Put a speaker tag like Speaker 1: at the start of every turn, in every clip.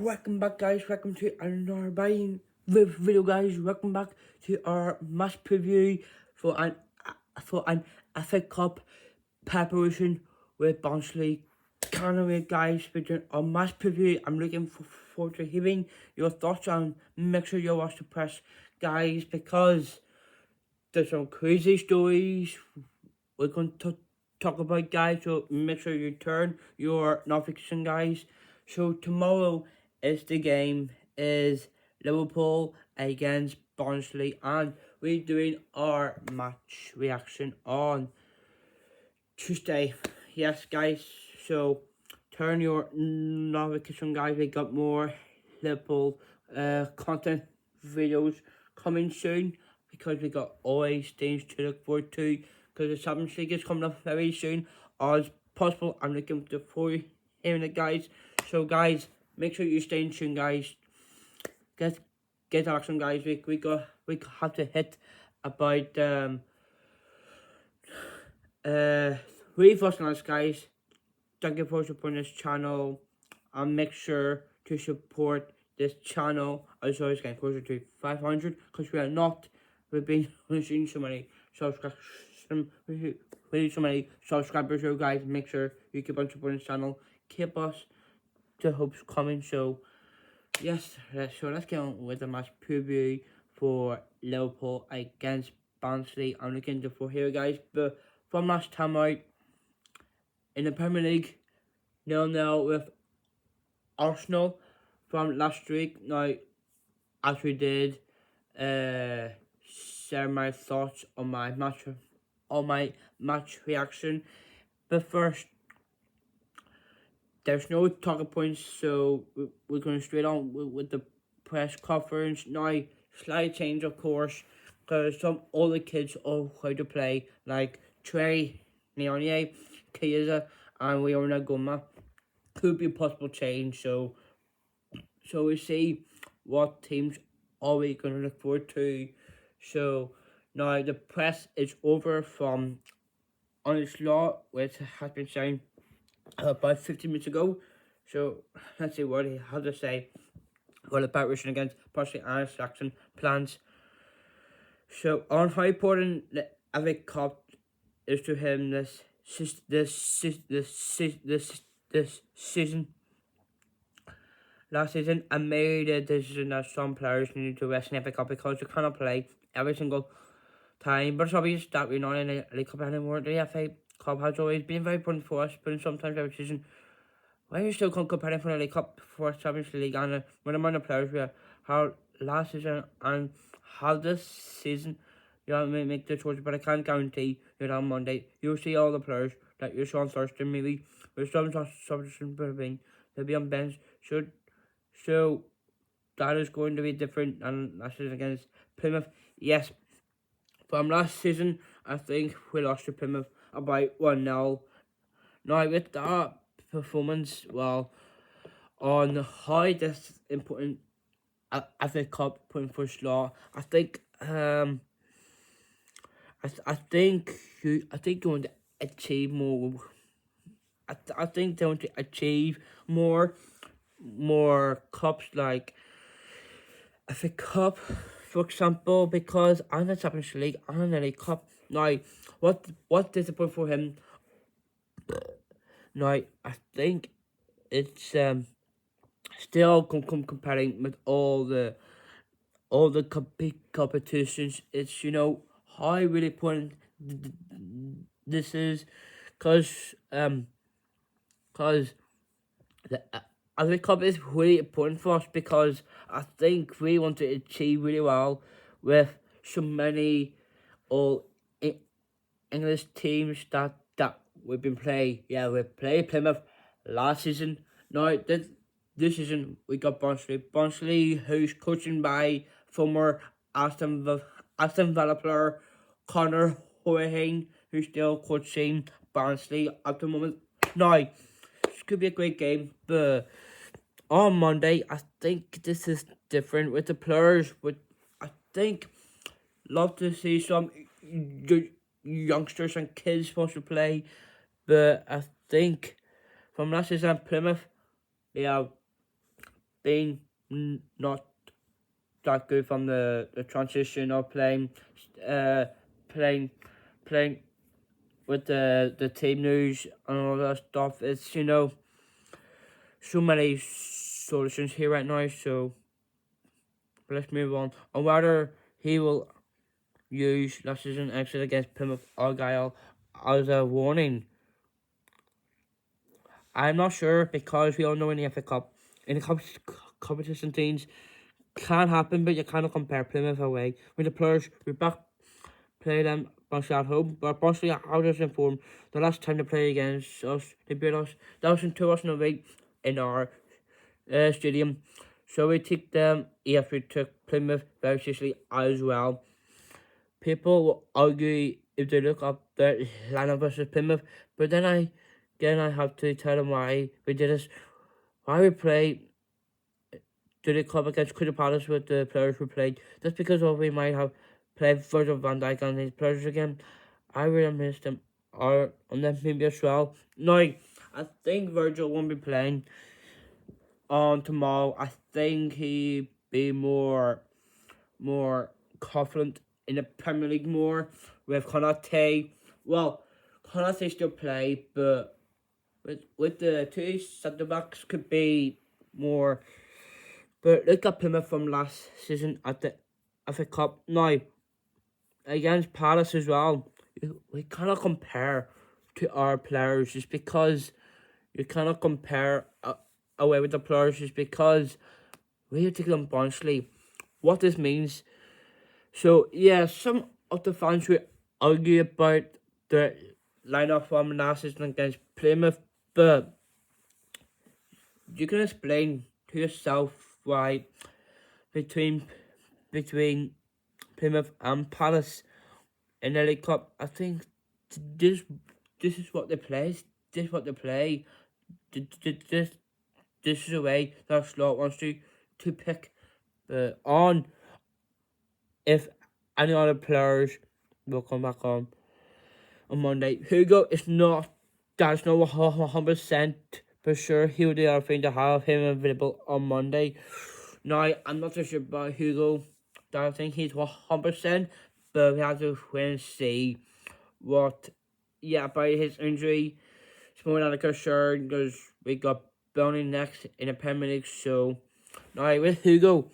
Speaker 1: Welcome back, guys. Welcome to another video, guys. Welcome back to our match preview for an FA Cup preparation with Barnsley. Can't wait, guys, for our match preview. I'm looking forward to hearing your thoughts, and make sure you watch the press, guys, because there's some crazy stories we're going to talk about, guys. So make sure you turn your notification, guys. So tomorrow is the game is Liverpool against Barnsley, and we're doing our match reaction on Tuesday. Yes, guys. So turn your notification, guys. We got more Liverpool content videos coming soon, because we got always things to look forward to, because the Champions League is coming up very soon as possible. I'm looking forward to hearing it, guys. So guys, make sure you stay in tune, guys. Get action, guys. We have to hit about 3,000 likes, guys. Thank you for supporting this channel, and make sure to support this channel as always, getting closer to 500, because we've been losing so many subscribers. So guys, make sure you keep on supporting this channel. Keep us the hopes coming. So yes, so let's get on with the match preview for Liverpool against Barnsley. I'm looking for here, guys. But from last time out in the Premier League, 0-0 with Arsenal from last week. Now, as we did share my thoughts on my match reaction, but first, there's no talking points, so we're going straight on with the press conference. Now, slight change, of course, because some older kids know how to play, like Trey, Leone, Chiesa, and Leona Goma. Could be a possible change, so we see what teams are we going to look forward to. So now the press is over from Onslaught, which has been signed about 15 minutes ago. So let's see what he had to say for the preparation against Barnsley and Saxon plans. So on how important the FA Cup is to him this season. Last season, I made a decision that some players needed to rest in FA Cup because you cannot play every single time. But it's obvious that we're not in a League Cup anymore. The FA Cup has always been very important for us, but sometimes every season, why are you still comparing for the League Cup for Champions League, and with the amount of players we had last season and how this season, you know, make the choice, but I can't guarantee you on Monday you'll see all the players that you saw on Thursday, maybe with some substitution, they'll be on bench. So that is going to be different than last season against Plymouth. Yes, from last season, I think we lost to Plymouth about 1-0. Now, with that performance, well, on how this important FA Cup putting for slot, I think I think you want to achieve more. I think they want to achieve more cups, like FA Cup, for example, because I'm the Champions League and the League Cup. Now, what disappointing for him? Now, I think it's still comparing with all the competitions. It's, you know, how really important this is, cause the FA Cup is really important for us, because I think we want to achieve really well with so many all English teams that we've been playing. Yeah, we played Plymouth last season. Now this season we got Barnsley, who's coaching by former Aston Villa player Connor Hoying, who's still coaching Barnsley at the moment. Now, this could be a great game, but on Monday, I think this is different with the players. I think love to see some youngsters and kids supposed to play, but I think from last season Plymouth, they have been not that good from the transition of uh, playing, playing with the team news and all that stuff. It's, you know, so many solutions here right now, so let's move on. And whether he will use last season exit against Plymouth Argyle as a warning, I'm not sure, because we all know in the FA Cup, in the competition teams, can happen, but you cannot compare Plymouth away. When the players we back play them Barnsley at home, but Barnsley are out of informed. The last time they played against us, they beat us. That was in 2008 in our stadium. So we take them if we took Plymouth very seriously as well. People will argue if they look up the lineup versus Plymouth, but then I have to tell them why we did this. Why we play to the club against Crystal Palace with the players we played. That's because of we might have played Virgil van Dijk and his players again. I really miss them, or on them maybe as well. Now, I think Virgil won't be playing on tomorrow. I think he be more confident in the Premier League more with Konate. Well, Konate still play, but with the two centre backs could be more. But look at Plymouth from last season at the FA Cup. Now, against Palace as well, we cannot compare to our players just because you cannot compare away with the players just because we have taken on Barnsley. What this means. So, yeah, some of the fans will argue about the lineup from last season against Plymouth, but you can explain to yourself why between Plymouth and Palace in the League Cup. I think this is what they play. This is what they play. This is the way that Slot wants to pick on if any other players will come back on Monday. Hugo is not. That's not 100% for sure. He would do everything to have him available on Monday. Now, I'm not so sure about Hugo. I think he's 100%, but we have to wait and see what. Yeah, about his injury. It's more than a concern because we got Burnley next in the Premier League. So, now with Hugo,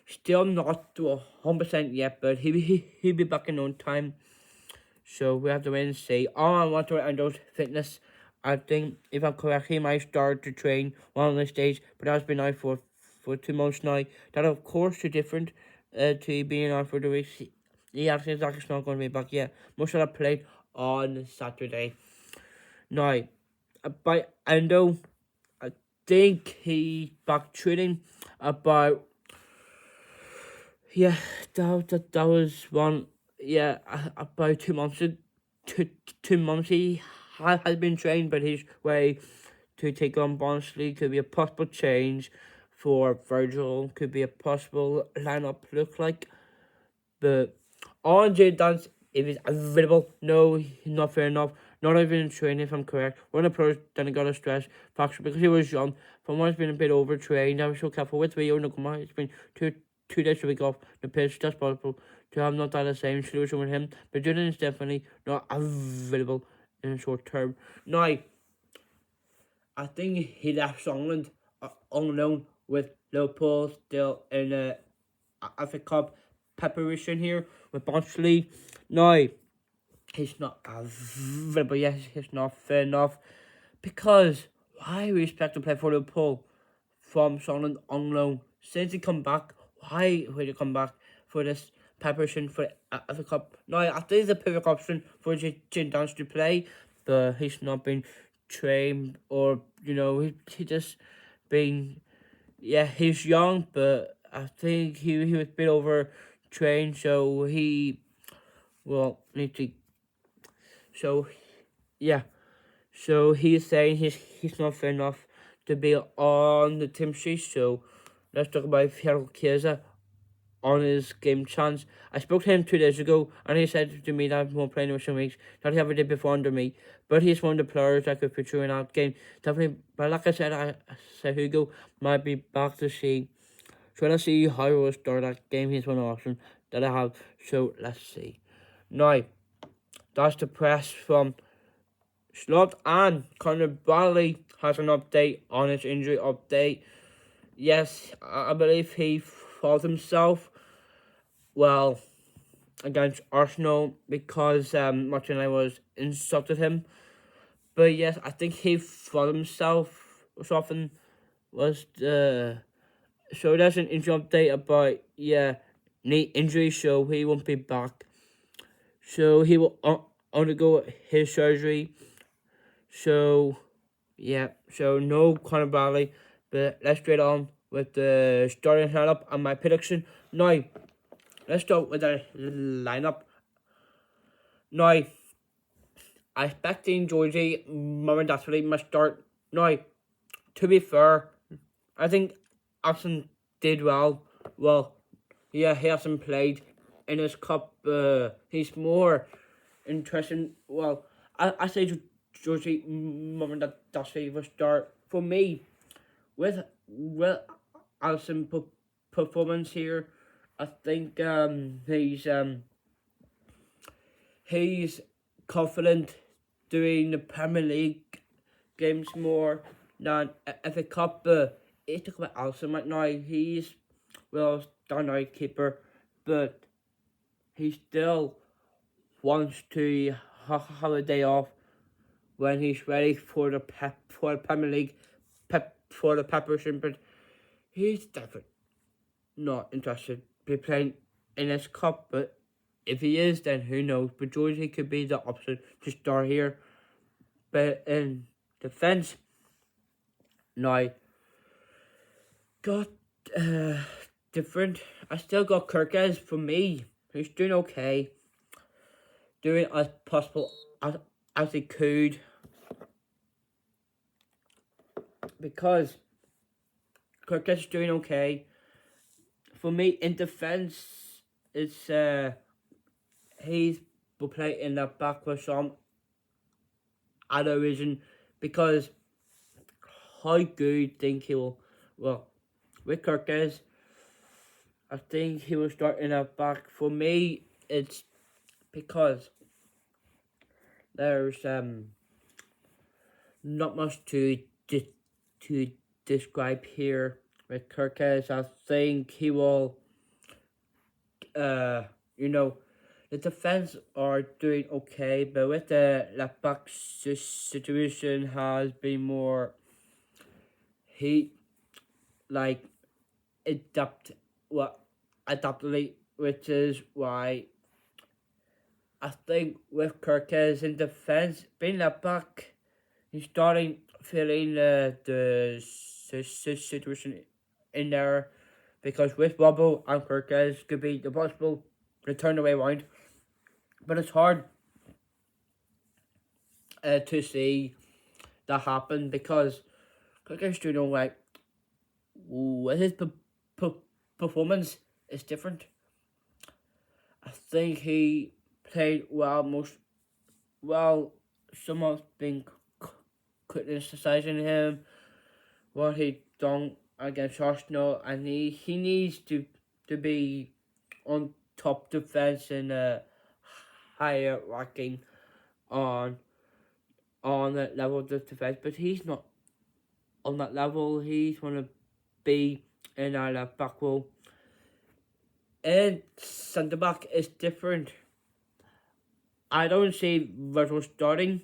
Speaker 1: still not to 100% yet, but he'll be back in no time. So we have to wait and see. All I want to endorse fitness. I think if I'm correct, he might start to train one of these days, but that's been out for 2 months now. That of course is different to being out for the weeks. He actually is not going to be back yet. Most of that played on Saturday. Now, by Endo, I think he back training about. Yeah, that was one. Yeah, about 2 months. 2 months he has been trained, but his way to take on Barnsley could be a possible change for Virgil. Could be a possible lineup look like. But on Jay Dance, if he's available, no, he's not fair enough. Not even in training, if I'm correct. One of the players then got a stress factor because he was young. From one, he's been a bit overtrained. I was so careful with Rio Nukuma. It's been two days a week off the pitch. That's possible to have not done the same solution with him. But Jordan is definitely not available in the short term. Now, I think he left Sunderland on loan with Liverpool still in the FA Cup preparation here with Barnsley. Now, he's not available yet. He's not fair enough. Because why we expect to play for Liverpool from Sunderland on loan? Since he come back, why would he come back for this preparation for the Cup? Now, I think it's a perfect option for Jim Dance to play, but he's not been trained or, you know, he just been, yeah, he's young, but I think he was a bit over trained, so he will need to, so, yeah. So he's saying he's not fair enough to be on the team sheet. So let's talk about Federico Chiesa. on his game chance. I spoke to him 2 days ago, and he said to me that he won't play in some weeks, that he ever did before under me. But he's one of the players that could feature in that game. Definitely, but like I said, Hugo might be back to see. So let's see how he will start that game. He's one option that I have. So let's see. Now, that's the press from Slot, and Conor Barnsley has an update on his injury update. Yes, I believe he fought himself, well, against Arsenal because Martinelli was insulted him. But yes, I think he fought himself or something. Was so there's an injury update about knee injury, so he won't be back. So he will undergo his surgery. So so no Conor Bradley, but let's straight on with the starting lineup and my prediction. Now, let's start with the lineup. Now, I expecting Georgie momentarily must start. Now, to be fair, I think Alison did well. Well, yeah, he hasn't played in his cup. He's more interesting. Well, I say Georgie momentarily will start for me with Alison performance here. I think he's confident doing the Premier League games more than FA Cup. He's talking about Alison right now. He's standout keeper, but he still wants to have a day off when he's ready for the Premier League, for the preparation. But he's definitely not interested to be playing in this cup. But if he is, then who knows? But Georgie could be the option to start here. But in defence, now got different. I still got Kirkes for me, who's doing okay, doing as possible as he could, because Kirkes is doing okay. For me, in defence, it's he's will play in the back with some other reason, because how good think he will, well, with Kirkes, I think he will start in the back. For me, it's because there's not much to describe here with Kirkes. I think he will the defense are doing okay, but with the left back situation has been more adaptability, which is why I think with Kirkes in defense being left back, he's starting feeling the situation in there, because with Robbo and Kirkes could be the possible return away round. But it's hard to see that happen, because Kirkes doing all right. With his performance is different. I think he played well. Some have been criticizing him what he done against Arsenal, and he needs to be on top defense and higher ranking on that level of defense, but he's not on that level. He's going to be in our left back role. And centre back is different. I don't see Virgil starting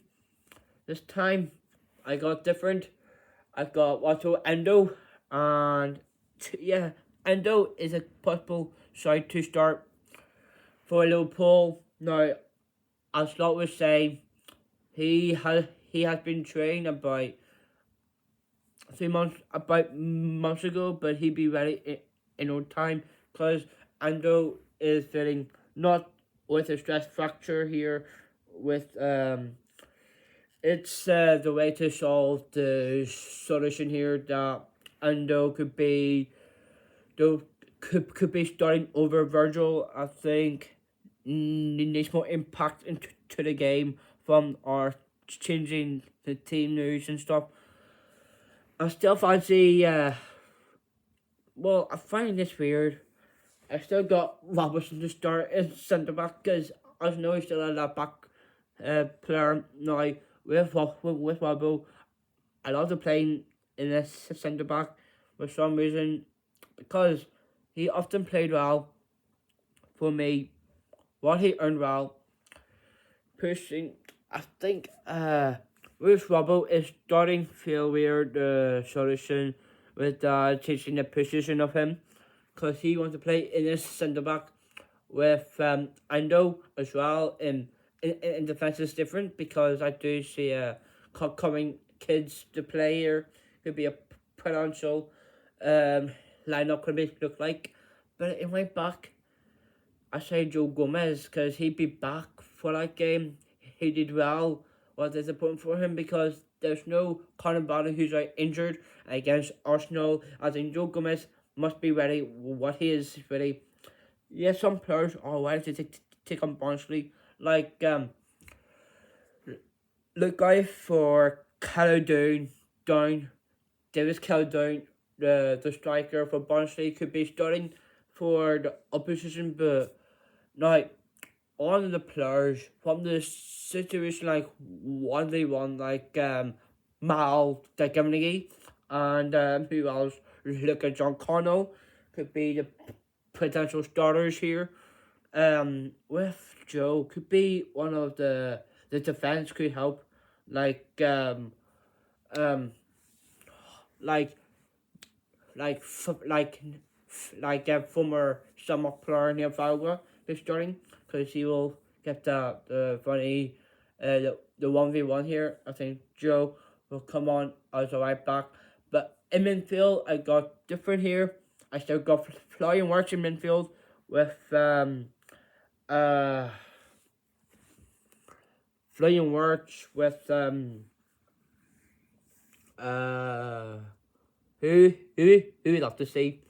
Speaker 1: this time. I got different. I got Endo, and Endo is a possible side to start for Liverpool. Now, as Slot was saying, he has been trained about 3 months ago, but he'd be ready in no time, because Endo is feeling not with a stress fracture here. With it's the way to solve the solution here that Endo could be could be starting over Virgil. I think needs more impact into to the game from our changing the team news and stuff. I still fancy. Well, I find this weird. I still got Robertson to start as centre back because I know he's still a left back player now with Robbo. I love to play in this centre back for some reason because he often played well for me. What he earned well, pushing. I think with Robbo is starting to feel weird. The solution with changing the position of him because he wants to play in his centre back with Ando as well. In defence is different because I do see coming kids to play here. Could be a potential lineup could be look like, but in my back, I say Joe Gomez because he'd be back for that game. He did well. Was disappointing for him because there's no Conor Bally who's injured against Arsenal. I think Joe Gomez must be ready. What he is ready. Yes, some players are ready to take on Barnsley, like the guy for Caledon down, Davis Caledon, the striker for Barnsley could be starting for the opposition, but now on the players from the situation like 1v1 like Mal Digamini and who else? Look at John Connell could be the potential starters here. With Joe could be one of the defense could help like um like former summer player near Valga is starting because he will get the funny the 1v1 here. I think Joe will come on as a right back, but in midfield I got different here. I still got flying works in midfield with flying works with who we'd love to see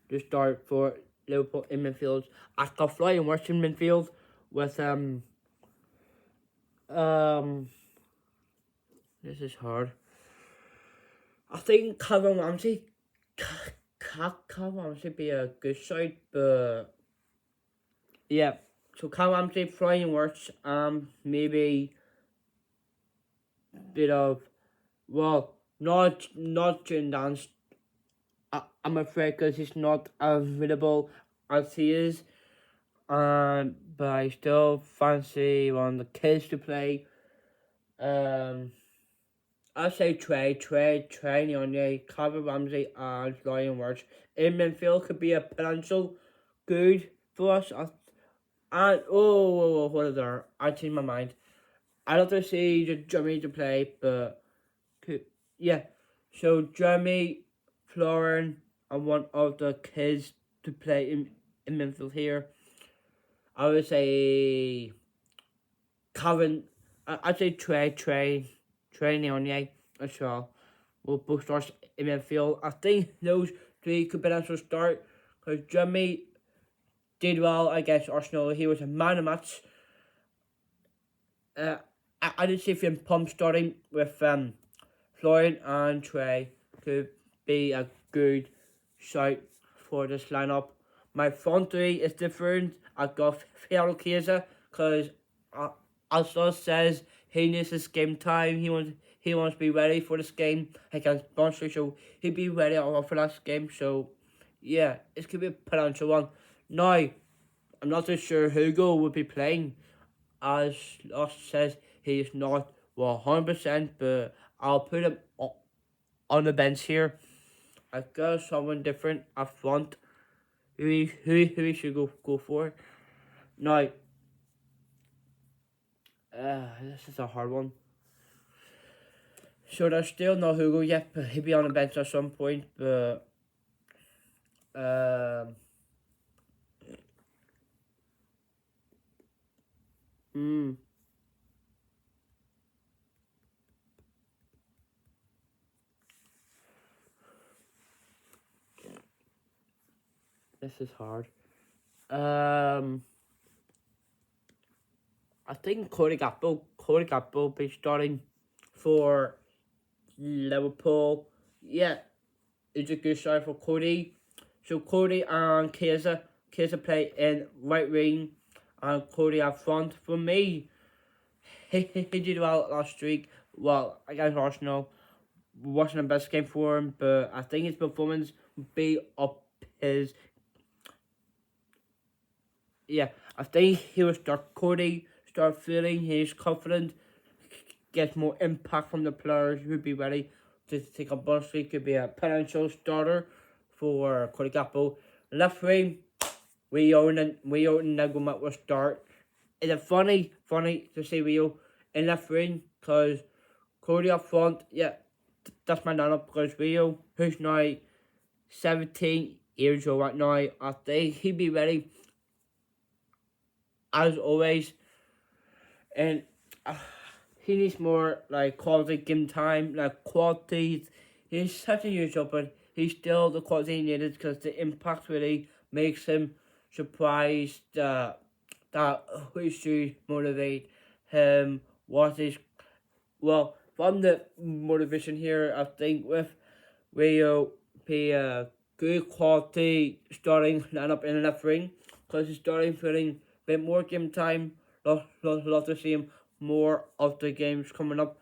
Speaker 1: to start for Liverpool in midfield. I got flying works in midfield with this is hard. I think Calvin Ramsey Calvin Ramsey be a good side, but yeah. So Calvin Ramsey flying works maybe bit of well not Jane Dance. I'm afraid because he's not available as he is. But I still fancy one of the kids to play. I say Trey, Nyonye, Calvin Ramsey, and Ryan Wirtz. In midfield could be a potential good for us. And what is there? I changed my mind. I love to see Jeremy to play, but yeah. So Jeremy, Florin, and one of the kids to play in midfield here. I would say Calvin. I'd say Trey Nyonye as well. Will both start in midfield. I think those three could potentially start because Jeremy did well against Arsenal. He was a man of match. I did see him pump starting with Florian and Trey could be a good shout for this lineup. My front three is different. I got Federico Chiesa because Alstos says he needs his game time. He wants to be ready for this game against Barnsley, so he'll be ready for that game. So yeah, it could be a potential one. Now, I'm not too sure Hugo will be playing, as Lost says he is not 100%, but I'll put him on the bench here. I got someone different up front. Who we should go for? Now, this is a hard one. So there's still no Hugo yet, but he'll be on the bench at some point. But This is hard. I think Cody Gakpo will be starting for Liverpool. Yeah, it's a good start for Cody. So Cody and Chiesa play in right wing, and Cody up front. For me, he did well last week. Well, against Arsenal, wasn't the best game for him, but I think his performance would be up his. Yeah, I think he will start Cody, start feeling he's confident, gets more impact from the players who'd be ready to take on Barnsley. Could be a potential starter for Cody Gakpo. Left wing, Rio and Nagumat will start. It's funny to see Rio in left wing because Cody up front, yeah, that's my lineup because Rio, who's now 17 years old right now, I think he'd be ready as always, and he needs more like quality game time, like qualities. He's such a huge up, but he's still the quality he needed because the impact really makes him surprised that we should motivate him. What is well from the motivation here? I think with Rio be a good quality starting lineup in the left wing because he's starting feeling a bit more game time. Love to see him more of the games coming up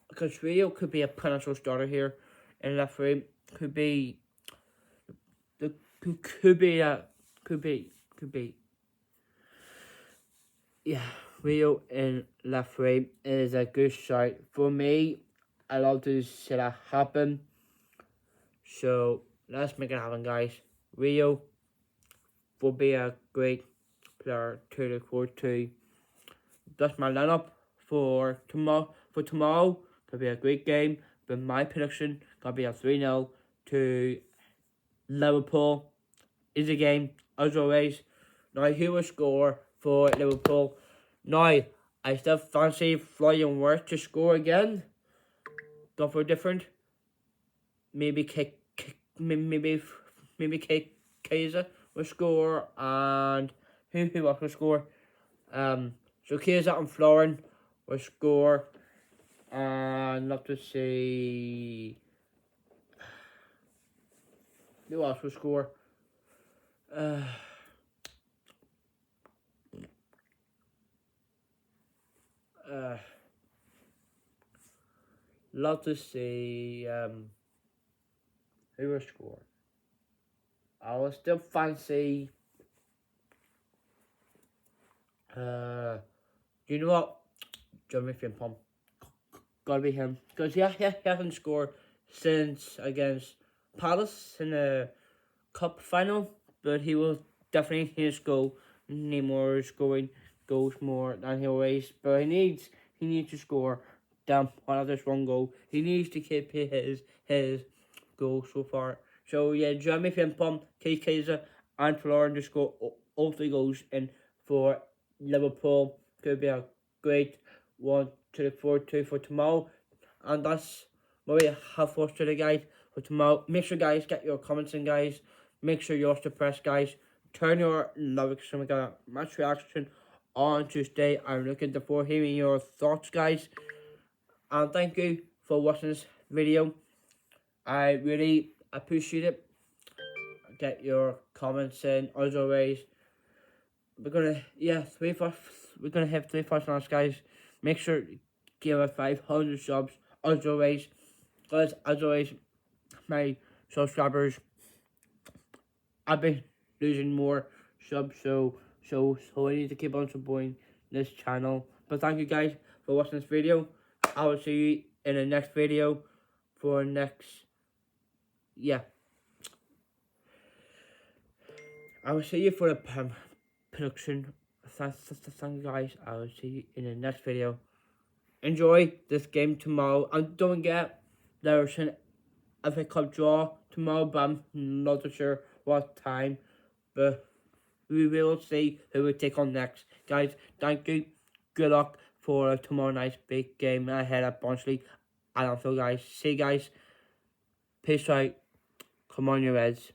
Speaker 1: because Rio could be a potential starter here in left wing. Could be the could be yeah. Rio in left wing is a good shot for me. I love to see that happen. So let's make it happen, guys. Rio will be a great player to look forward to. That's my lineup for tomorrow. Could be a great game, but my prediction could be a 3-0 to Liverpool. Is a game as always. Now who will score for Liverpool? Now I still fancy Flying Worth to score again. Go for different. Maybe Chiesa will score, and who else will score? So Chiesa and Florin will score, and love to see who else will score. Love to see who will score. I will still fancy. You know what? Jeremy Frimpong. Gotta be him. Because he hasn't scored since against Palace in the cup final, but he will definitely need more scoring goals more than he always. But he needs to score damn one of this one goal. He needs to keep his goal so far. So yeah, Jeremy Frimpong, Chiesa and Florin to score all 3 goals in for Liverpool. Could be a great one to look forward to for tomorrow. And that's what we have for us today, guys, for tomorrow. Make sure, guys, get your comments in, guys. Make sure you're suppressed, guys. Turn your notification, we got a match reaction on Tuesday. I'm looking forward to hearing your thoughts, guys. And thank you for watching this video. I really appreciate it. Get your comments in, as always. We're gonna have 3 first rounds, guys. Make sure to give us 500 subs, as always. Guys, as always, my subscribers, I've been losing more subs, so I need to keep on supporting this channel. But thank you, guys, for watching this video. I will see you in the next video for I will see you for the production. Thank you, guys. I will see you in the next video. Enjoy this game tomorrow. And don't forget, there's an FA Cup draw tomorrow, but I'm not too sure what time. But we will see who we take on next. Guys, thank you. Good luck for tomorrow night's big game ahead at Barnsley. I don't feel, guys. See you guys. Peace out. Come on, you Reds.